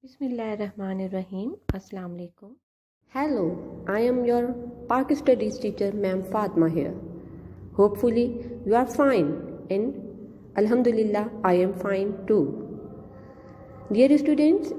Bismillahirrahmanirrahim. Assalamu alaikum. Hello, I am your Pak Studies teacher, Ma'am Fatma here. Hopefully, you are fine and Alhamdulillah, I am fine too. Dear students,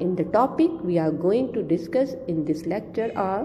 In the topic, we are going to discuss in this lecture are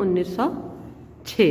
1906.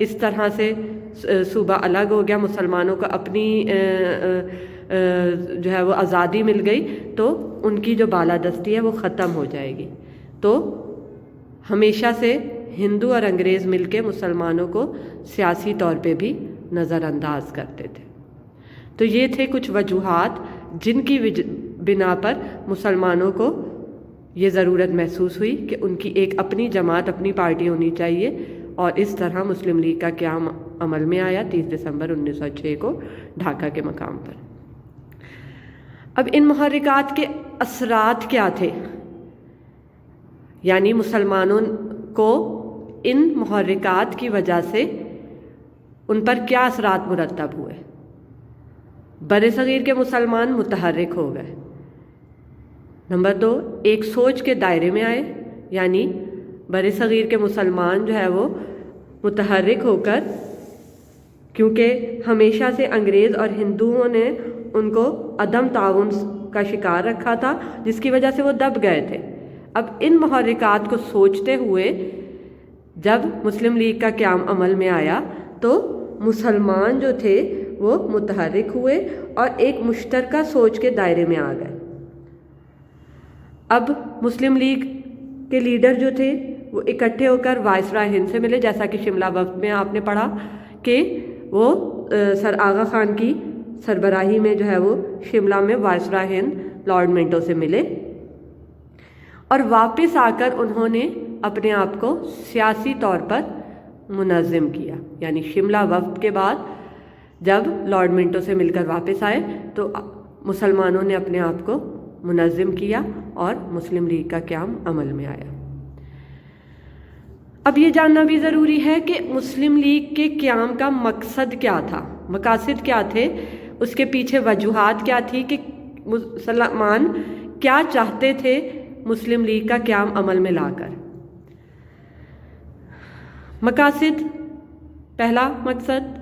اس طرح سے صوبہ الگ ہو گیا، مسلمانوں کو اپنی جو ہے وہ آزادی مل گئی، تو ان کی جو بالادستی ہے وہ ختم ہو جائے گی۔ تو ہمیشہ سے ہندو اور انگریز مل کے مسلمانوں کو سیاسی طور پہ بھی نظر انداز کرتے تھے۔ تو یہ تھے کچھ وجوہات جن کی بنا پر مسلمانوں کو یہ ضرورت محسوس ہوئی کہ ان کی ایک اپنی جماعت، اپنی پارٹی ہونی چاہیے، اور اس طرح مسلم لیگ کا قیام عمل میں آیا 30 دسمبر 1906 کو ڈھاکہ کے مقام پر۔ اب ان محرکات کے اثرات کیا تھے؟ یعنی مسلمانوں کو ان محرکات کی وجہ سے ان پر کیا اثرات مرتب ہوئے؟ برصغیر کے مسلمان متحرک ہو گئے۔ نمبر 2، ایک سوچ کے دائرے میں آئے، یعنی برصغیر کے مسلمان جو ہے وہ متحرک ہو کر، کیونکہ ہمیشہ سے انگریز اور ہندوؤں نے ان کو عدم تعاون کا شکار رکھا تھا، جس کی وجہ سے وہ دب گئے تھے۔ اب ان محرکات کو سوچتے ہوئے جب مسلم لیگ کا قیام عمل میں آیا تو مسلمان جو تھے وہ متحرک ہوئے اور ایک مشترکہ سوچ کے دائرے میں آ گئے۔ اب مسلم لیگ کے لیڈر جو تھے وہ اکٹھے ہو کر وائسرائے ہند سے ملے، جیسا کہ شملہ وفد میں آپ نے پڑھا کہ وہ سر آغا خان کی سربراہی میں جو ہے وہ شملہ میں وائسرائے ہند لارڈ منٹو سے ملے، اور واپس آ کر انہوں نے اپنے آپ کو سیاسی طور پر منظم کیا۔ یعنی شملہ وفد کے بعد جب لارڈ منٹو سے مل کر واپس آئے تو مسلمانوں نے اپنے آپ کو منظم کیا اور مسلم لیگ کا قیام عمل میں آیا۔ اب یہ جاننا بھی ضروری ہے کہ مسلم لیگ کے قیام کا مقصد کیا تھا، مقاصد کیا تھے، اس کے پیچھے وجوہات کیا تھی کہ مسلمان کیا چاہتے تھے مسلم لیگ کا قیام عمل میں لا کر۔ مقاصد، پہلا مقصد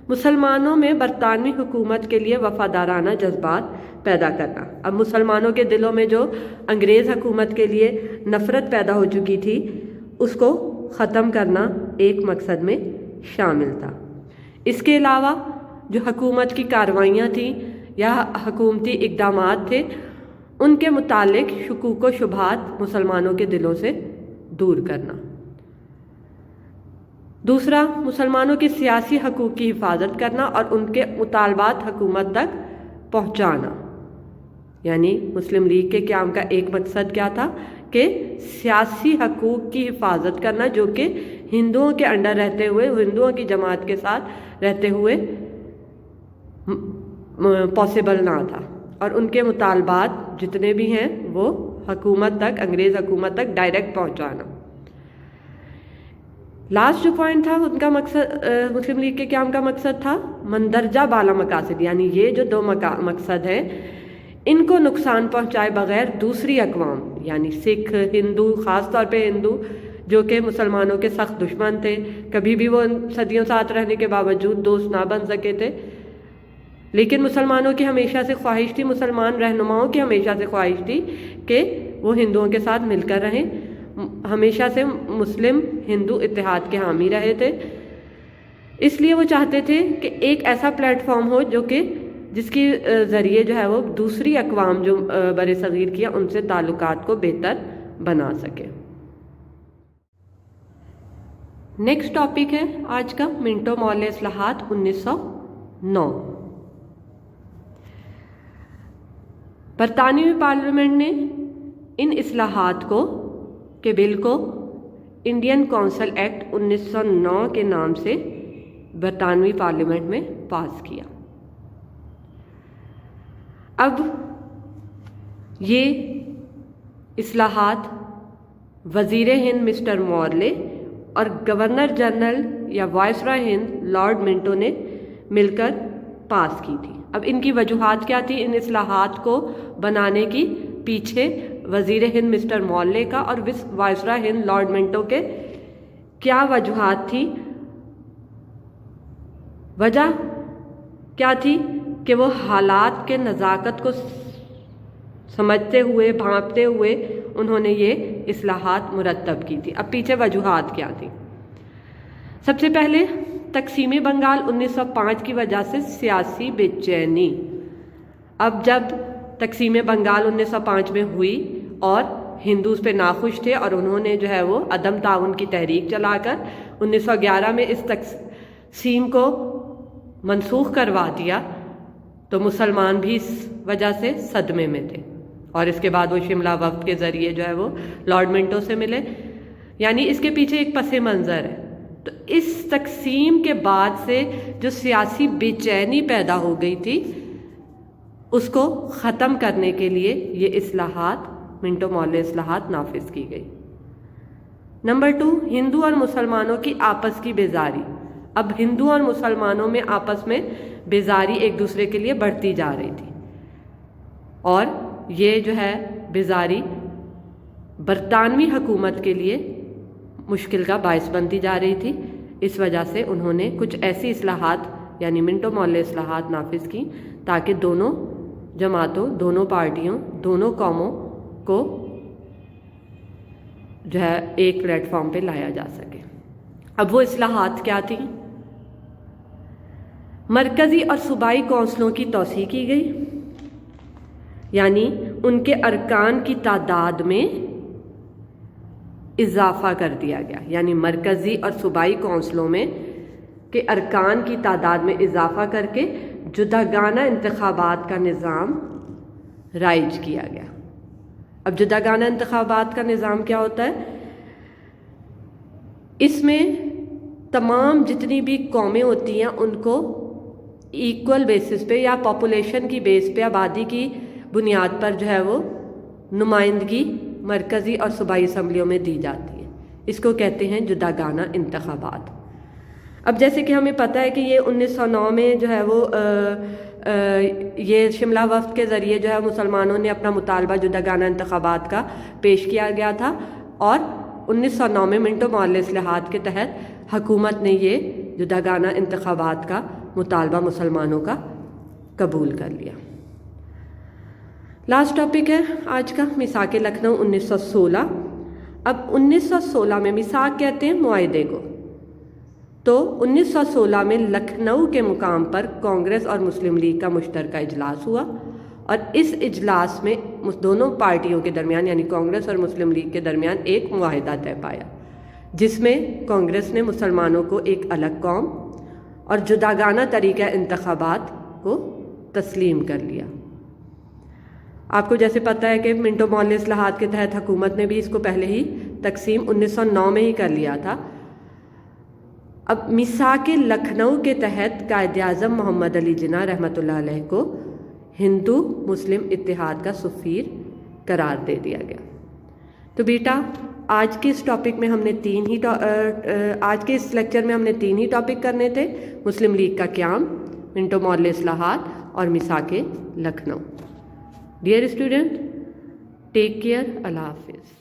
مسلمانوں میں برطانوی حکومت کے لیے وفادارانہ جذبات پیدا کرنا۔ اب مسلمانوں کے دلوں میں جو انگریز حکومت کے لیے نفرت پیدا ہو چکی تھی اس کو ختم کرنا ایک مقصد میں شامل تھا۔ اس کے علاوہ جو حکومت کی کارروائیاں تھیں یا حکومتی اقدامات تھے ان کے متعلق شکوک و شبہات مسلمانوں کے دلوں سے دور کرنا۔ دوسرا، مسلمانوں کے سیاسی حقوق کی حفاظت کرنا اور ان کے مطالبات حکومت تک پہنچانا۔ یعنی مسلم لیگ کے قیام کا ایک مقصد کیا تھا کہ سیاسی حقوق کی حفاظت کرنا، جو کہ ہندوؤں کے انڈر رہتے ہوئے، ہندوؤں کی جماعت کے ساتھ رہتے ہوئے پاسبل نہ تھا، اور ان کے مطالبات جتنے بھی ہیں وہ حکومت تک، انگریز حکومت تک ڈائریکٹ پہنچانا۔ لاسٹ جو پوائنٹ تھا ان کا مقصد، مسلم لیگ کے قیام کا مقصد تھا مندرجہ بالا مقاصد، یعنی یہ جو دو مقصد ہیں ان کو نقصان پہنچائے بغیر دوسری اقوام یعنی سکھ، ہندو، خاص طور پہ ہندو جو کہ مسلمانوں کے سخت دشمن تھے، کبھی بھی وہ صدیوں ساتھ رہنے کے باوجود دوست نہ بن سکے تھے، لیکن مسلمانوں کی ہمیشہ سے خواہش تھی، مسلمان رہنماؤں کی ہمیشہ سے خواہش تھی کہ وہ ہندوؤں کے ساتھ مل کر رہیں۔ ہمیشہ سے مسلم ہندو اتحاد کے حامی رہے تھے، اس لیے وہ چاہتے تھے کہ ایک ایسا پلیٹ فارم ہو جو کہ جس کے ذریعے جو ہے وہ دوسری اقوام جو بر صغیر کی ہیں ان سے تعلقات کو بہتر بنا سکے۔ نیکسٹ ٹاپک ہے آج کا منٹو مورلے اصلاحات 1909۔ برطانوی پارلیمنٹ نے ان اصلاحات کے بل کو انڈین کونسل ایکٹ 1909 کے نام سے برطانوی پارلیمنٹ میں پاس کیا۔ اب یہ اصلاحات وزیر ہند مسٹر مورلے اور گورنر جنرل یا وائسرائے ہند لارڈ منٹو نے مل کر پاس کی تھی۔ اب ان کی وجوہات کیا تھی؟ ان اصلاحات کو بنانے کی پیچھے وزیر ہند مسٹر مورلے کا اور وائسرائے ہند لارڈ منٹو کے کیا وجوہات تھی؟ وجہ کیا تھی کہ وہ حالات کے نزاکت کو سمجھتے ہوئے، بھانپتے ہوئے انہوں نے یہ اصلاحات مرتب کی تھی۔ اب پیچھے وجوہات کیا تھی؟ سب سے پہلے تقسیم بنگال 1905 کی وجہ سے سیاسی بے چینی. اب جب تقسیم بنگال 1905 میں ہوئی اور ہندو اس پہ ناخوش تھے اور انہوں نے جو ہے وہ عدم تعاون کی تحریک چلا کر 1911 میں اس تقسیم کو منسوخ کروا دیا تو مسلمان بھی اس وجہ سے صدمے میں تھے. اور اس کے بعد وہ شملہ وفد کے ذریعے جو ہے وہ لارڈ منٹو سے ملے. یعنی اس کے پیچھے ایک پس منظر ہے. تو اس تقسیم کے بعد سے جو سیاسی بے چینی پیدا ہو گئی تھی اس کو ختم کرنے کے لیے یہ اصلاحات منٹو مورلے اصلاحات نافذ کی گئی. نمبر 2 ہندو اور مسلمانوں کی آپس کی بیزاری. اب ہندو اور مسلمانوں میں آپس میں بیزاری ایک دوسرے کے لیے بڑھتی جا رہی تھی اور یہ جو ہے بیزاری برطانوی حکومت کے لیے مشکل کا باعث بنتی جا رہی تھی. اس وجہ سے انہوں نے کچھ ایسی اصلاحات یعنی منٹو مورلے اصلاحات نافذ کی تاکہ دونوں جماعتوں دونوں پارٹیوں دونوں قوموں کو جو ہے ایک پلیٹ فارم پہ لایا جا سکے. اب وہ اصلاحات کیا تھیں؟ مرکزی اور صوبائی کونسلوں کی توسیع کی گئی. یعنی ان کے ارکان کی تعداد میں اضافہ کر دیا گیا. یعنی مرکزی اور صوبائی کونسلوں میں کے ارکان کی تعداد میں اضافہ کر کے جداگانہ انتخابات کا نظام رائج کیا گیا. اب جداگانہ انتخابات کا نظام کیا ہوتا ہے؟ اس میں تمام جتنی بھی قومیں ہوتی ہیں ان کو ایکول بیسس پہ یا پاپولیشن کی بیس پہ آبادی کی بنیاد پر جو ہے وہ نمائندگی مرکزی اور صوبائی اسمبلیوں میں دی جاتی ہے. اس کو کہتے ہیں جداگانہ انتخابات. اب جیسے کہ ہمیں پتہ ہے کہ یہ 1909 میں جو ہے وہ یہ شملہ وفد کے ذریعے جو ہے مسلمانوں نے اپنا مطالبہ جداگانہ انتخابات کا پیش کیا گیا تھا اور 1909 میں منٹو مورلے اصلاحات کے تحت حکومت نے یہ جداگانہ انتخابات کا مطالبہ مسلمانوں کا قبول کر لیا. لاسٹ ٹاپک ہے آج کا میثاق لکھنؤ 1916. اب 1916 میں میثاق کہتے ہیں معاہدے کو. تو 1916 میں لکھنؤ کے مقام پر کانگریس اور مسلم لیگ کا مشترکہ اجلاس ہوا اور اس اجلاس میں دونوں پارٹیوں کے درمیان یعنی کانگریس اور مسلم لیگ کے درمیان ایک معاہدہ طے پایا جس میں کانگریس نے مسلمانوں کو ایک الگ قوم اور جداگانہ طریقہ انتخابات کو تسلیم کر لیا. آپ کو جیسے پتہ ہے کہ منٹو مورلے اصلاحات کے تحت حکومت نے بھی اس کو پہلے ہی تقسیم 1909 میں ہی کر لیا تھا. اب میثاق لکھنؤ کے تحت قائد اعظم محمد علی جناح رحمۃ اللہ علیہ کو ہندو مسلم اتحاد کا سفیر قرار دے دیا گیا. تو بیٹا آج کے اس ٹاپک میں ہم نے آج کے اس لیکچر میں ہم نے 3 ہی ٹاپک کرنے تھے: مسلم لیگ کا قیام، منٹو مورلے اصلاحات اور میثاق Lucknow. Dear student, take care. اللہ حافظ.